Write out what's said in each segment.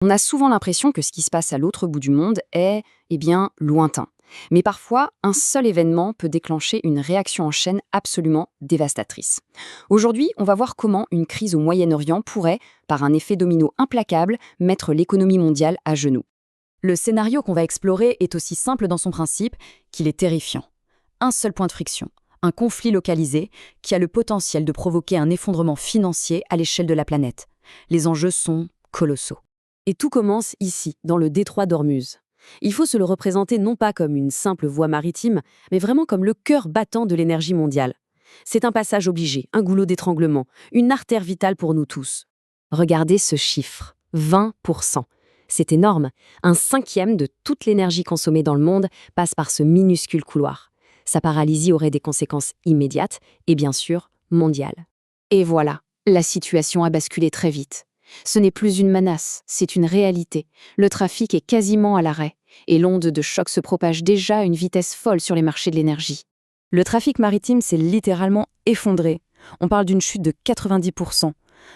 On a souvent l'impression que ce qui se passe à l'autre bout du monde est, lointain. Mais parfois, un seul événement peut déclencher une réaction en chaîne absolument dévastatrice. Aujourd'hui, on va voir comment une crise au Moyen-Orient pourrait, par un effet domino implacable, mettre l'économie mondiale à genoux. Le scénario qu'on va explorer est aussi simple dans son principe qu'il est terrifiant. Un seul point de friction, un conflit localisé qui a le potentiel de provoquer un effondrement financier à l'échelle de la planète. Les enjeux sont colossaux. Et tout commence ici, dans le détroit d'Ormuz. Il faut se le représenter non pas comme une simple voie maritime, mais vraiment comme le cœur battant de l'énergie mondiale. C'est un passage obligé, un goulot d'étranglement, une artère vitale pour nous tous. Regardez ce chiffre, 20%. C'est énorme. Un cinquième de toute l'énergie consommée dans le monde passe par ce minuscule couloir. Sa paralysie aurait des conséquences immédiates et bien sûr mondiales. Et voilà, la situation a basculé très vite. Ce n'est plus une menace, c'est une réalité. Le trafic est quasiment à l'arrêt et l'onde de choc se propage déjà à une vitesse folle sur les marchés de l'énergie. Le trafic maritime s'est littéralement effondré. On parle d'une chute de 90%.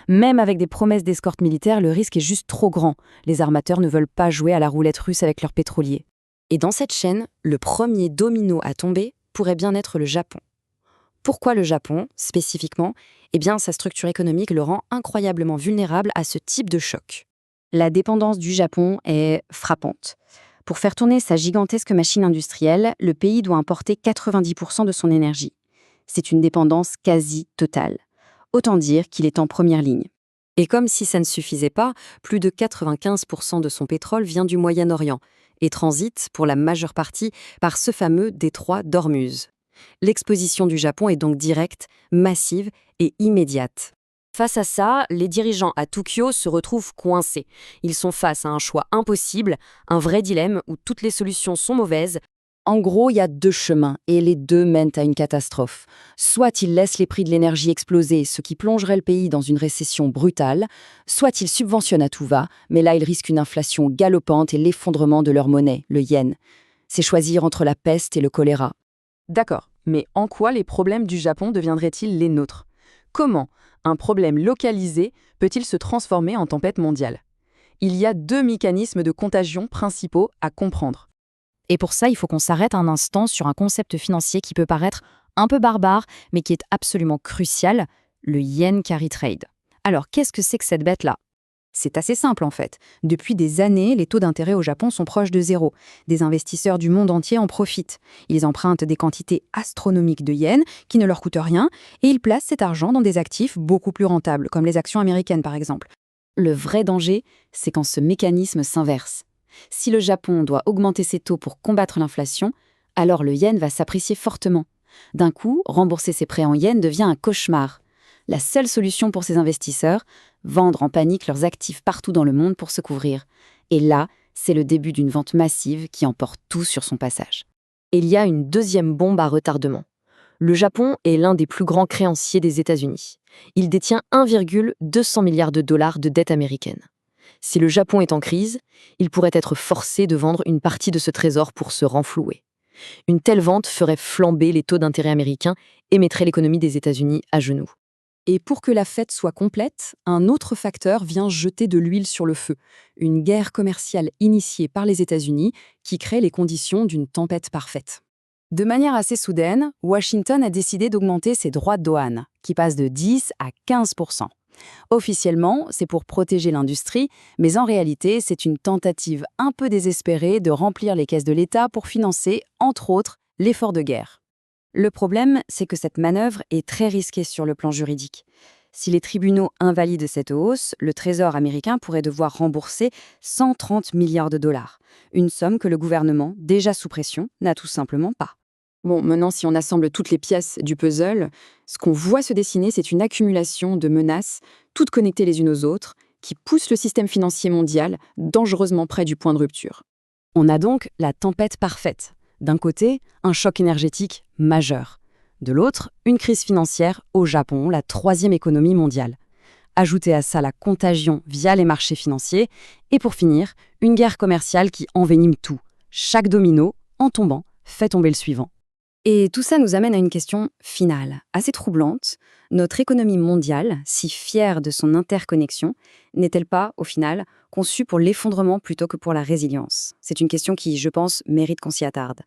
Même avec des promesses d'escorte militaire, le risque est juste trop grand. Les armateurs ne veulent pas jouer à la roulette russe avec leurs pétroliers. Et dans cette chaîne, le premier domino à tomber pourrait bien être le Japon. Pourquoi le Japon, spécifiquement ? Sa structure économique le rend incroyablement vulnérable à ce type de choc. La dépendance du Japon est frappante. Pour faire tourner sa gigantesque machine industrielle, le pays doit importer 90% de son énergie. C'est une dépendance quasi totale. Autant dire qu'il est en première ligne. Et comme si ça ne suffisait pas, plus de 95% de son pétrole vient du Moyen-Orient et transite, pour la majeure partie, par ce fameux détroit d'Ormuz. L'exposition du Japon est donc directe, massive et immédiate. Face à ça, les dirigeants à Tokyo se retrouvent coincés. Ils sont face à un choix impossible, un vrai dilemme où toutes les solutions sont mauvaises. En gros, il y a deux chemins et les deux mènent à une catastrophe. Soit ils laissent les prix de l'énergie exploser, ce qui plongerait le pays dans une récession brutale, soit ils subventionnent à tout va, mais là ils risquent une inflation galopante et l'effondrement de leur monnaie, le yen. C'est choisir entre la peste et le choléra. D'accord, mais en quoi les problèmes du Japon deviendraient-ils les nôtres ? Comment un problème localisé peut-il se transformer en tempête mondiale ? Il y a deux mécanismes de contagion principaux à comprendre. Et pour ça, il faut qu'on s'arrête un instant sur un concept financier qui peut paraître un peu barbare, mais qui est absolument crucial, le yen carry trade. Alors, qu'est-ce que c'est que cette bête-là ? C'est assez simple en fait. Depuis des années, les taux d'intérêt au Japon sont proches de zéro. Des investisseurs du monde entier en profitent. Ils empruntent des quantités astronomiques de yens qui ne leur coûtent rien et ils placent cet argent dans des actifs beaucoup plus rentables, comme les actions américaines par exemple. Le vrai danger, c'est quand ce mécanisme s'inverse. Si le Japon doit augmenter ses taux pour combattre l'inflation, alors le yen va s'apprécier fortement. D'un coup, rembourser ses prêts en yens devient un cauchemar. La seule solution pour ces investisseurs, vendre en panique leurs actifs partout dans le monde pour se couvrir. Et là, c'est le début d'une vente massive qui emporte tout sur son passage. Et il y a une deuxième bombe à retardement. Le Japon est l'un des plus grands créanciers des États-Unis. Il détient 1,2 milliard de dollars de dette américaine. Si le Japon est en crise, il pourrait être forcé de vendre une partie de ce trésor pour se renflouer. Une telle vente ferait flamber les taux d'intérêt américains et mettrait l'économie des États-Unis à genoux. Et pour que la fête soit complète, un autre facteur vient jeter de l'huile sur le feu. Une guerre commerciale initiée par les États-Unis qui crée les conditions d'une tempête parfaite. De manière assez soudaine, Washington a décidé d'augmenter ses droits de douane, qui passent de 10 à 15%. Officiellement, c'est pour protéger l'industrie, mais en réalité, c'est une tentative un peu désespérée de remplir les caisses de l'État pour financer, entre autres, l'effort de guerre. Le problème, c'est que cette manœuvre est très risquée sur le plan juridique. Si les tribunaux invalident cette hausse, le Trésor américain pourrait devoir rembourser 130 milliards de dollars, une somme que le gouvernement, déjà sous pression, n'a tout simplement pas. Bon, maintenant, si on assemble toutes les pièces du puzzle, ce qu'on voit se dessiner, c'est une accumulation de menaces, toutes connectées les unes aux autres, qui poussent le système financier mondial dangereusement près du point de rupture. On a donc la tempête parfaite. D'un côté, un choc énergétique majeur. De l'autre, une crise financière au Japon, la troisième économie mondiale. Ajoutez à ça la contagion via les marchés financiers. Et pour finir, une guerre commerciale qui envenime tout. Chaque domino, en tombant, fait tomber le suivant. Et tout ça nous amène à une question finale, assez troublante. Notre économie mondiale, si fière de son interconnexion, n'est-elle pas, au final, conçue pour l'effondrement plutôt que pour la résilience? C'est une question qui, je pense, mérite qu'on s'y attarde.